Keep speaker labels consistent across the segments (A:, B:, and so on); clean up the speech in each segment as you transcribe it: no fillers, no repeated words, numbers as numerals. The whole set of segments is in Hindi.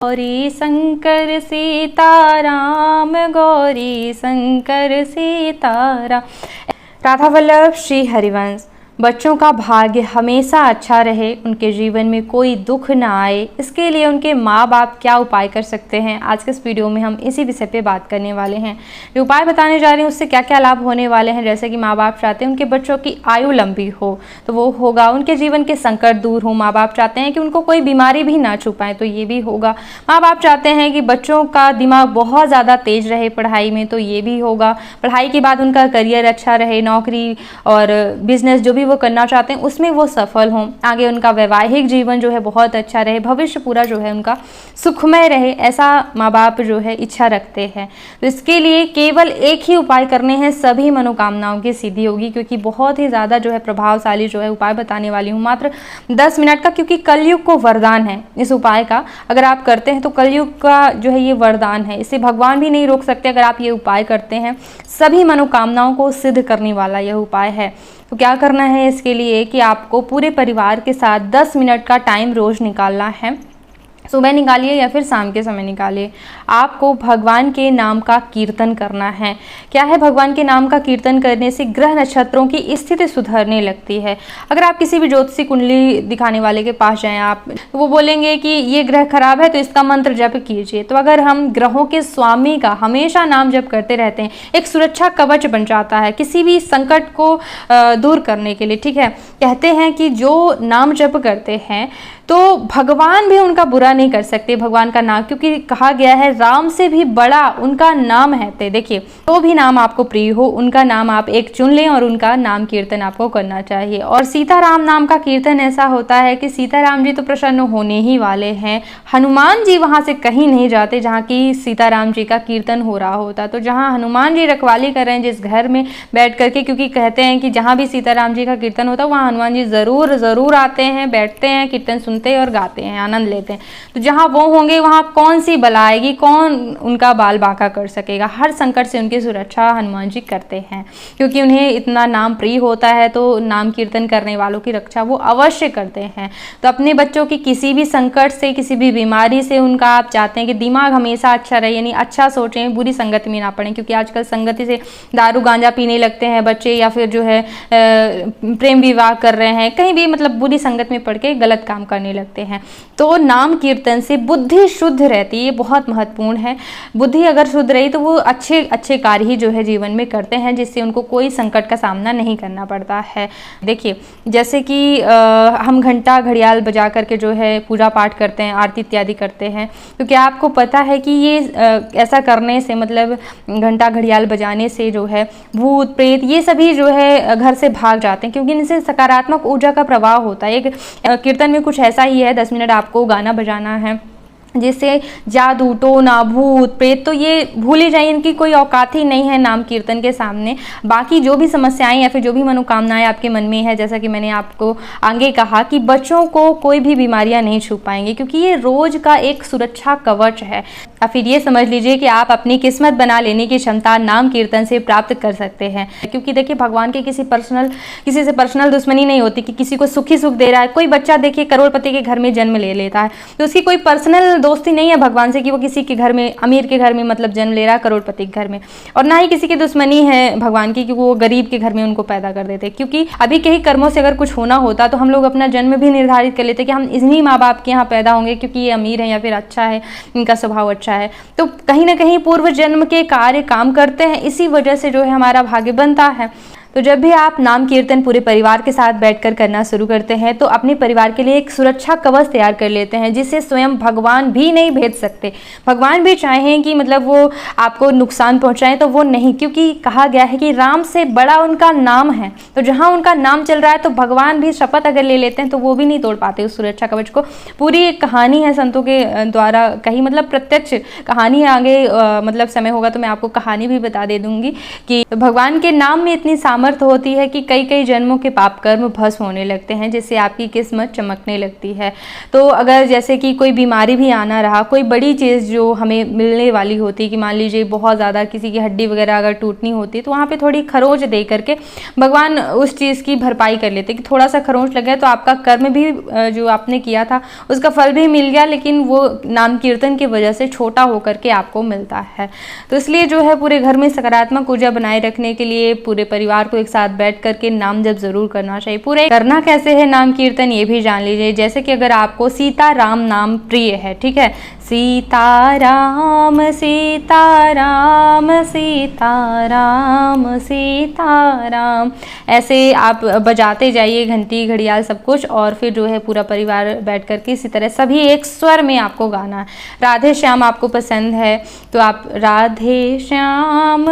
A: गौरी शंकर सीताराम, गौरी शंकर सीताराम। राधा वल्लभ श्री हरिवंश। बच्चों का भाग्य हमेशा अच्छा रहे, उनके जीवन में कोई दुख ना आए, इसके लिए उनके माँ बाप क्या उपाय कर सकते हैं, आज के इस वीडियो में हम इसी विषय पे बात करने वाले हैं। जो उपाय बताने जा रहे हैं उससे क्या क्या लाभ होने वाले हैं। जैसे कि माँ बाप चाहते हैं उनके बच्चों की आयु लंबी हो तो वो होगा, उनके जीवन के संकट दूर हो। माँ बाप चाहते हैं कि उनको कोई बीमारी भी ना छुपाए तो ये भी होगा। माँ बाप चाहते हैं कि बच्चों का दिमाग बहुत ज़्यादा तेज रहे पढ़ाई में तो ये भी होगा। पढ़ाई के बाद उनका करियर अच्छा रहे, नौकरी और बिजनेस जो भी वो करना चाहते हैं उसमें वो सफल हों। आगे उनका वैवाहिक जीवन जो है बहुत अच्छा रहे, भविष्य पूरा जो है उनका सुखमय रहे, ऐसा माँ बाप जो है इच्छा रखते हैं। तो इसके लिए केवल एक ही उपाय करने हैं, सभी मनोकामनाओं की सिद्धि होगी। क्योंकि बहुत ही ज़्यादा जो है प्रभावशाली जो है उपाय बताने वाली हूँ, मात्र 10 मिनट का, क्योंकि कलयुग को वरदान है इस उपाय का। अगर आप करते हैं तो कलयुग का जो है ये वरदान है, इसे भगवान भी नहीं रोक सकते। अगर आप ये उपाय करते हैं, सभी मनोकामनाओं को सिद्ध करने वाला यह उपाय है। तो क्या करना है इसके लिए कि आपको पूरे परिवार के साथ 10 मिनट का टाइम रोज निकालना है। सुबह निकालिए या फिर शाम के समय निकालिए। आपको भगवान के नाम का कीर्तन करना है। क्या है, भगवान के नाम का कीर्तन करने से ग्रह नक्षत्रों की स्थिति सुधरने लगती है। अगर आप किसी भी ज्योतिषी कुंडली दिखाने वाले के पास जाएं आप, तो वो बोलेंगे कि ये ग्रह खराब है तो इसका मंत्र जप कीजिए। तो अगर हम ग्रहों के स्वामी का हमेशा नाम जप करते रहते हैं, एक सुरक्षा कवच बन जाता है किसी भी संकट को दूर करने के लिए। ठीक है, कहते हैं कि जो नाम जप करते हैं तो भगवान भी उनका बुरा नहीं कर सकते, भगवान का नाम, क्योंकि कहा गया है राम से भी बड़ा उनका नाम है। देखिए, तो भी नाम आपको प्रिय हो उनका नाम आप एक चुन लें और उनका नाम कीर्तन आपको करना चाहिए। और सीताराम नाम का कीर्तन ऐसा होता है कि सीताराम जी तो प्रसन्न होने ही वाले हैं, हनुमान जी वहां से कहीं नहीं जाते जहाँ की सीताराम जी का कीर्तन हो रहा होता। तो जहाँ हनुमान जी रखवाली कर रहे हैं जिस घर में बैठ करके, क्योंकि कहते हैं कि जहाँ भी सीताराम जी का कीर्तन होता है वहाँ हनुमान जी जरूर आते हैं, बैठते हैं, कीर्तन सुनते और गाते हैं, आनंद लेते हैं। तो जहां वो होंगे वहां कौन सी बला आएगी, कौन उनका बाल बांका कर सकेगा। हर संकट से उनकी सुरक्षा हनुमान जी करते हैं, क्योंकि उन्हें इतना नाम प्रिय होता है। तो नाम कीर्तन करने वालों की रक्षा वो अवश्य करते हैं। तो अपने बच्चों की किसी भी संकट से, किसी भी बीमारी से उनका आप चाहते हैं कि दिमाग हमेशा अच्छा रहे, यानी अच्छा सोचें, बुरी संगत में ना पड़े। क्योंकि आजकल संगति से दारू गांजा पीने लगते हैं बच्चे, या फिर जो है प्रेम विवाह कर रहे हैं, कहीं भी मतलब बुरी संगत में पड़ के गलत काम करने लगते हैं। तो नाम कीर्तन से बुद्धि शुद्ध रहती है, ये बहुत महत्वपूर्ण है। बुद्धि अगर शुद्ध रही तो वो अच्छे कार्य ही जो है जीवन में करते हैं, जिससे उनको कोई संकट का सामना नहीं करना पड़ता है। देखिए, जैसे कि हम घंटा घड़ियाल बजा करके जो है पूजा पाठ करते हैं, आरती इत्यादि करते हैं, तो क्या आपको पता है कि ये ऐसा करने से, मतलब घंटा घड़ियाल बजाने से जो है भूत प्रेत ये सभी जो है घर से भाग जाते हैं, क्योंकि इनसे सकारात्मक ऊर्जा का प्रवाह होता है। एक कीर्तन में कुछ ऐसा ही है, 10 मिनट आपको गाना बजाना है जिससे जादू टोना भूत प्रेत तो ये भूल ही जाइए, इनकी कोई औकात ही नहीं है नाम कीर्तन के सामने। बाकी जो भी समस्याएं या फिर जो भी मनोकामनाएं आपके मन में है, जैसा कि मैंने आपको आगे कहा कि बच्चों को कोई भी बीमारियां नहीं छू पाएंगी, क्योंकि ये रोज का एक सुरक्षा कवच है। या फिर ये समझ लीजिए कि आप अपनी किस्मत बना लेने की क्षमता नाम कीर्तन से प्राप्त कर सकते हैं। क्योंकि देखिए, भगवान के किसी से पर्सनल दुश्मनी नहीं होती कि किसी को सुखी सुख दे रहा है। कोई बच्चा देखिए करोड़पति के घर में जन्म ले लेता है तो उसकी कोई पर्सनल दोस्ती नहीं है भगवान से कि वो किसी के घर में, अमीर के घर में मतलब जन्म ले रहा है, करोड़पति के घर में। और ना ही किसी की दुश्मनी है भगवान की कि वो गरीब के घर में उनको पैदा कर देते। क्योंकि अभी के ही कर्मों से अगर कुछ होना होता तो हम लोग अपना जन्म भी निर्धारित कर लेते कि हम इन्हीं माँ बाप के यहाँ पैदा होंगे, क्योंकि ये अमीर है या फिर अच्छा है, इनका स्वभाव अच्छा है। तो कहीं ना कहीं पूर्व जन्म के कार्य काम करते हैं, इसी वजह से जो है हमारा भाग्य बनता है। तो जब भी आप नाम कीर्तन पूरे परिवार के साथ बैठकर करना शुरू करते हैं तो अपने परिवार के लिए एक सुरक्षा कवच तैयार कर लेते हैं, जिसे स्वयं भगवान भी नहीं भेद सकते। भगवान भी चाहें कि मतलब वो आपको नुकसान पहुंचाएं तो वो नहीं, क्योंकि कहा गया है कि राम से बड़ा उनका नाम है। तो जहां उनका नाम चल रहा है तो भगवान भी शपथ अगर ले लेते हैं तो वो भी नहीं तोड़ पाते उस सुरक्षा कवच को। पूरी एक कहानी है संतों के द्वारा कही, मतलब प्रत्यक्ष कहानी है। आगे मतलब समय होगा तो मैं आपको कहानी भी बता दे दूंगी कि भगवान के नाम में इतनी सामर्थ्य होती है कि कई कई जन्मों के पाप कर्म भस्म होने लगते हैं, जिससे आपकी किस्मत चमकने लगती है। तो अगर जैसे कि कोई बीमारी भी आना रहा, कोई बड़ी चीज़ जो हमें मिलने वाली होती है, कि मान लीजिए बहुत ज़्यादा किसी की हड्डी वगैरह अगर टूटनी होती, तो वहाँ पे थोड़ी खरोंच दे करके भगवान उस चीज़ की भरपाई कर लेते कि थोड़ा सा खरोंच लगे तो आपका कर्म भी जो आपने किया था उसका फल भी मिल गया, लेकिन वो नाम कीर्तन की वजह से छोटा होकर के आपको मिलता है। तो इसलिए जो है पूरे घर में सकारात्मक ऊर्जा बनाए रखने के लिए पूरे परिवार को एक साथ बैठ करके नाम जप जरूर करना चाहिए। पूरे करना कैसे है नाम कीर्तन ये भी जान लीजिए। जैसे कि अगर आपको सीता राम नाम प्रिय है, ठीक है, सीताराम सीताराम सीताराम सीताराम, ऐसे आप बजाते जाइए घंटी घड़ियाल सब कुछ, और फिर जो है पूरा परिवार बैठ कर के इसी तरह सभी एक स्वर में आपको गाना है। राधे श्याम आपको पसंद है तो आप राधे श्याम,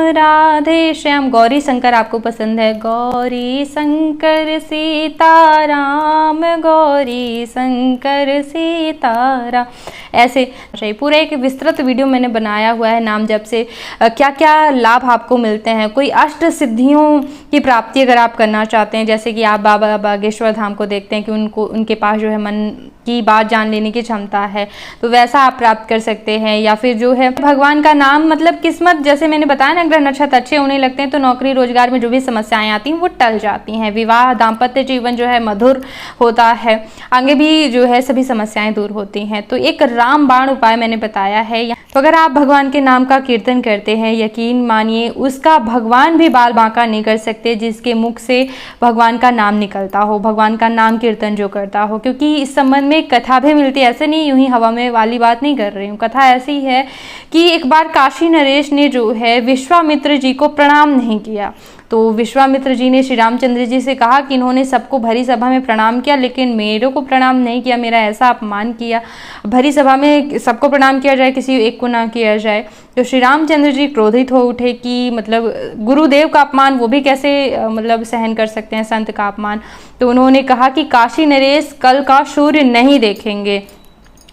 A: गौरी शंकर आपको पसंद है, गौरी शंकर सीताराम, गौरी शंकर सीताराम, ऐसे पूरा एक विस्तृत वीडियो मैंने बनाया हुआ है नाम जप से क्या क्या लाभ आपको मिलते हैं। कोई अष्ट सिद्धियों की प्राप्ति अगर आप करना चाहते हैं, जैसे कि आप बाबा बागेश्वर धाम को देखते हैं कि उनके पास जो है मन की बात जान लेने की क्षमता है, तो वैसा आप प्राप्त कर सकते हैं। या फिर जो है भगवान का नाम, मतलब किस्मत, जैसे मैंने बताया ना, ग्रह नक्षत्र अच्छे होने लगते हैं तो नौकरी रोजगार में जो भी समस्याएं आती हैं वो टल जाती हैं, विवाह दाम्पत्य जीवन जो है मधुर होता है, आगे भी जो है सभी समस्याएं दूर होती हैं। तो एक रामबाण उपाय मैंने बताया है। तो अगर आप भगवान के नाम का कीर्तन करते हैं, यकीन मानिए उसका भगवान भी बाल बांका नहीं कर सकते जिसके मुख से भगवान का नाम निकलता हो, भगवान का नाम कीर्तन जो करता हो। क्योंकि इस संबंध में कथा भी मिलती है, ऐसे नहीं यूं ही हवा में वाली बात नहीं कर रही हूँ। कथा ऐसी है कि एक बार काशी नरेश ने जो है विश्वामित्र जी को प्रणाम नहीं किया, तो विश्वामित्र जी ने श्री रामचंद्र जी से कहा कि इन्होंने सबको भरी सभा में प्रणाम किया लेकिन मेरे को प्रणाम नहीं किया, मेरा ऐसा अपमान किया। भरी सभा में सबको प्रणाम किया जाए, किसी एक को ना किया जाए। तो श्री रामचंद्र जी क्रोधित हो उठे कि मतलब गुरुदेव का अपमान वो भी कैसे मतलब सहन कर सकते हैं, संत का अपमान। तो उन्होंने कहा कि काशी नरेश कल का सूर्य नहीं देखेंगे।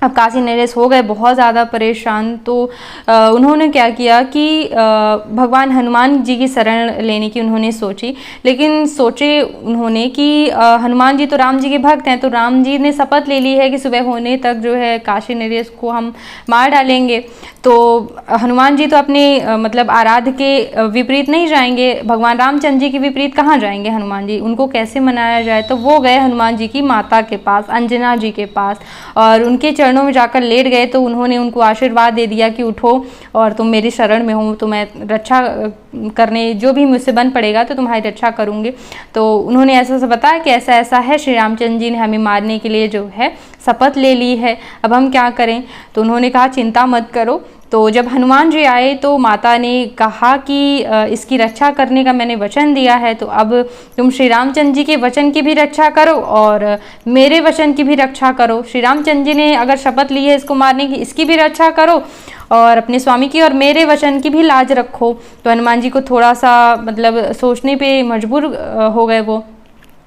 A: अब काशी नरेश हो गए बहुत ज़्यादा परेशान, तो उन्होंने क्या किया कि भगवान हनुमान जी की शरण लेने की उन्होंने सोची, लेकिन सोचे उन्होंने कि हनुमान जी तो राम जी के भक्त हैं, तो राम जी ने शपथ ले ली है कि सुबह होने तक जो है काशी नरेश को हम मार डालेंगे। तो हनुमान जी तो अपने मतलब आराध्य के विपरीत नहीं जाएंगे, भगवान रामचंद्र जी के विपरीत कहाँ जाएंगे हनुमान जी, उनको कैसे मनाया जाए। तो वो गए हनुमान जी की माता के पास, अंजना जी के पास, और उनके चरणों में जाकर लेट गए। तो उन्होंने उनको आशीर्वाद दे दिया कि उठो और तुम मेरी शरण में हो, तो मैं रक्षा करने जो भी मुझसे बन पड़ेगा तो तुम्हारी रक्षा करूंगे। तो उन्होंने ऐसा बताया कि ऐसा ऐसा है, श्री रामचंद्र जी ने हमें मारने के लिए जो है शपथ ले ली है, अब हम क्या करें। तो उन्होंने कहा चिंता मत करो। तो जब हनुमान जी आए तो माता ने कहा कि इसकी रक्षा करने का मैंने वचन दिया है, तो अब तुम श्री रामचंद्र जी के वचन की भी रक्षा करो और मेरे वचन की भी रक्षा करो। श्री रामचंद्र जी ने अगर शपथ ली है इसको मारने की, इसकी भी रक्षा करो और अपने स्वामी की और मेरे वचन की भी लाज रखो। तो हनुमान जी को थोड़ा सा मतलब सोचने पे मजबूर हो गए वो।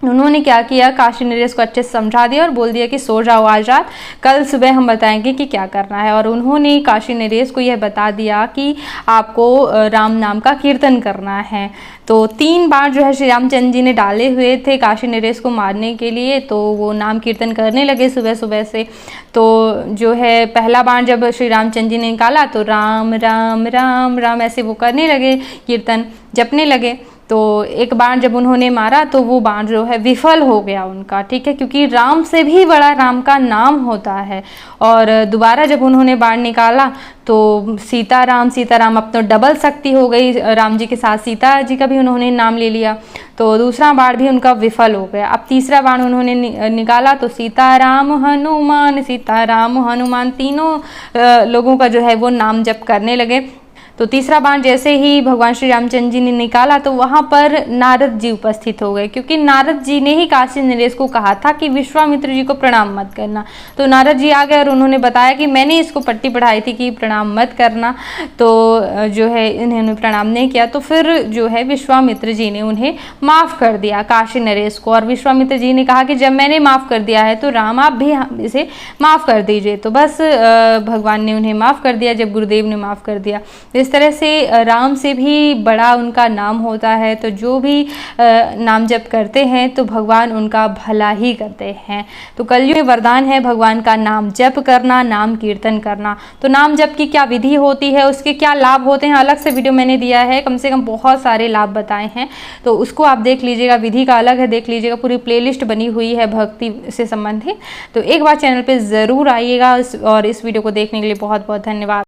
A: उन्होंने क्या किया, काशी नरेश को अच्छे से समझा दिया और बोल दिया कि सो जाओ आज रात, कल सुबह हम बताएंगे कि क्या करना है। और उन्होंने काशी नरेश को यह बता दिया कि आपको राम नाम का कीर्तन करना है। तो 3 बार जो है श्री रामचंद्र जी ने डाले हुए थे काशी नरेश को मारने के लिए, तो वो नाम कीर्तन करने लगे सुबह सुबह से। तो जो है पहला बाण जब श्री रामचंद्र जी ने निकाला तो राम राम राम राम ऐसे वो करने लगे, कीर्तन जपने लगे। तो एक बाण जब उन्होंने मारा तो वो बाण जो है विफल हो गया उनका, ठीक है, क्योंकि राम से भी बड़ा राम का नाम होता है। और दोबारा जब उन्होंने बाण निकाला तो सीताराम सीताराम, अब तो डबल शक्ति हो गई राम जी के साथ, सीता जी का भी उन्होंने नाम ले लिया। तो दूसरा बाण भी उनका विफल हो गया। अब तीसरा बाण उन्होंने निकाला तो सीताराम हनुमान, सीताराम हनुमान, तीनों लोगों का जो है वो नाम जप करने लगे। तो तीसरा बाण जैसे ही भगवान श्री रामचंद्र जी ने निकाला तो वहां पर नारद जी उपस्थित हो गए, क्योंकि नारद जी ने ही काशी नरेश को कहा था कि विश्वामित्र जी को प्रणाम मत करना। तो नारद जी आ गए और उन्होंने बताया कि मैंने इसको पट्टी पढ़ाई थी कि प्रणाम मत करना, तो जो है इन्होंने प्रणाम नहीं किया। तो फिर जो है विश्वामित्र जी ने उन्हें माफ़ कर दिया काशी नरेश को, और विश्वामित्र जी ने कहा कि जब मैंने माफ़ कर दिया है तो राम आप भी इसे माफ़ कर दीजिए। तो बस भगवान ने उन्हें माफ़ कर दिया जब गुरुदेव ने माफ़ कर दिया। इस जिस तरह से राम से भी बड़ा उनका नाम होता है, तो जो भी नाम जप करते हैं तो भगवान उनका भला ही करते हैं। तो कलयुग में वरदान है भगवान का नाम जप करना, नाम कीर्तन करना। तो नाम जप की क्या विधि होती है, उसके क्या लाभ होते हैं, अलग से वीडियो मैंने दिया है, कम से कम बहुत सारे लाभ बताए हैं, तो उसको आप देख लीजिएगा। विधि का अलग है, देख लीजिएगा, पूरी प्लेलिस्ट बनी हुई है भक्ति से संबंधित। तो एक बार चैनल पे ज़रूर आइएगा और इस वीडियो को देखने के लिए बहुत बहुत धन्यवाद।